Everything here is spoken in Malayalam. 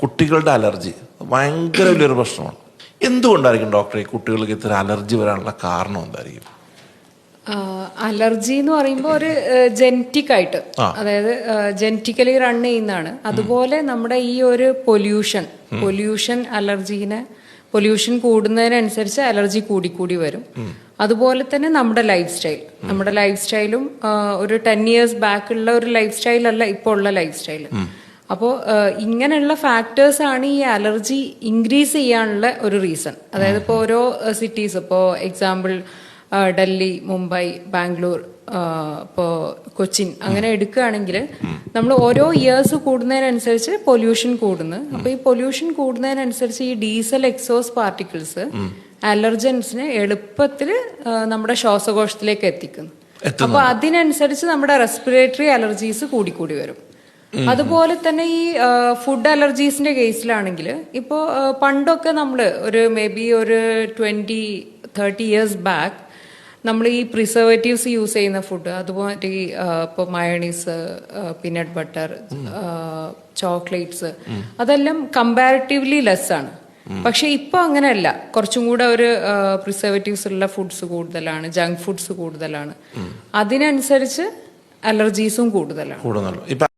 കുട്ടികളുടെ അലർജി ഭയങ്കര വലിയൊരു പ്രശ്നമാണ്. എന്തുകൊണ്ടായിരിക്കും ഡോക്ടറെ ഈ കുട്ടികൾക്ക് ഇത്ര അലർജി വരാനുള്ള കാരണം എന്തായിരിക്കും? അലർജി എന്ന് പറയുമ്പോൾ ഒരു ജനറ്റിക് ആയിട്ട്, അതായത് ജനറ്റിക്കലി റൺ ചെയ്യുന്നതാണ്. അതുപോലെ നമ്മുടെ ഈ ഒരു പൊല്യൂഷൻ അലർജീനെ, പൊല്യൂഷൻ കൂടുന്നതിനനുസരിച്ച് അലർജി കൂടിക്കൂടി വരും. അതുപോലെ തന്നെ നമ്മുടെ ലൈഫ് സ്റ്റൈലും ഒരു 10 years ബാക്കുള്ള ഒരു ലൈഫ് സ്റ്റൈലല്ല ഇപ്പോൾ ഉള്ള ലൈഫ് സ്റ്റൈൽ. അപ്പോൾ ഇങ്ങനെയുള്ള ഫാക്ടേഴ്സ് ആണ് ഈ അലർജി ഇൻക്രീസ് ചെയ്യാനുള്ള ഒരു റീസൺ. അതായത് ഇപ്പോൾ ഓരോ സിറ്റീസ്, ഇപ്പോൾ എക്സാമ്പിൾ ഡൽഹി, മുംബൈ, ബാംഗ്ലൂർ, ഇപ്പോൾ കൊച്ചിൻ അങ്ങനെ എടുക്കുകയാണെങ്കിൽ നമ്മൾ ഓരോ ഇയേഴ്സ് കൂടുന്നതിനനുസരിച്ച് പൊല്യൂഷൻ കൂടുന്നു. അപ്പോൾ ഈ പൊല്യൂഷൻ കൂടുന്നതിനനുസരിച്ച് ഈ ഡീസൽ എക്സോസ് പാർട്ടിക്കിൾസ് അലർജൻസിനെ എളുപ്പത്തിൽ നമ്മുടെ ശ്വാസകോശത്തിലേക്ക് എത്തിക്കുന്നു. അപ്പോൾ അതിനനുസരിച്ച് നമ്മുടെ റെസ്പിറേറ്ററി അലർജീസ് കൂടിക്കൂടി വരും. അതുപോലെ തന്നെ ഈ ഫുഡ് അലർജീസിന്റെ കേസിലാണെങ്കിൽ ഇപ്പോൾ പണ്ടൊക്കെ നമ്മൾ മേ ബി ഒരു 20-30 years ബാക്ക് നമ്മൾ ഈ പ്രിസർവേറ്റീവ്സ് യൂസ് ചെയ്യുന്ന ഫുഡ്, അതുപോലെ ഈ ഇപ്പോൾ മയോണീസ്, പീനട്ട് ബട്ടർ, ചോക്ലേറ്റ്സ്, അതെല്ലാം കമ്പാരിറ്റീവ്ലി ലെസ് ആണ്. പക്ഷെ ഇപ്പൊ അങ്ങനെയല്ല, കുറച്ചും കൂടെ ഒരു പ്രിസർവേറ്റീവ്സ് ഉള്ള ഫുഡ്സ് കൂടുതലാണ്, ജങ്ക് ഫുഡ്സ് കൂടുതലാണ്. അതിനനുസരിച്ച് അലർജീസും കൂടുതലാണ്.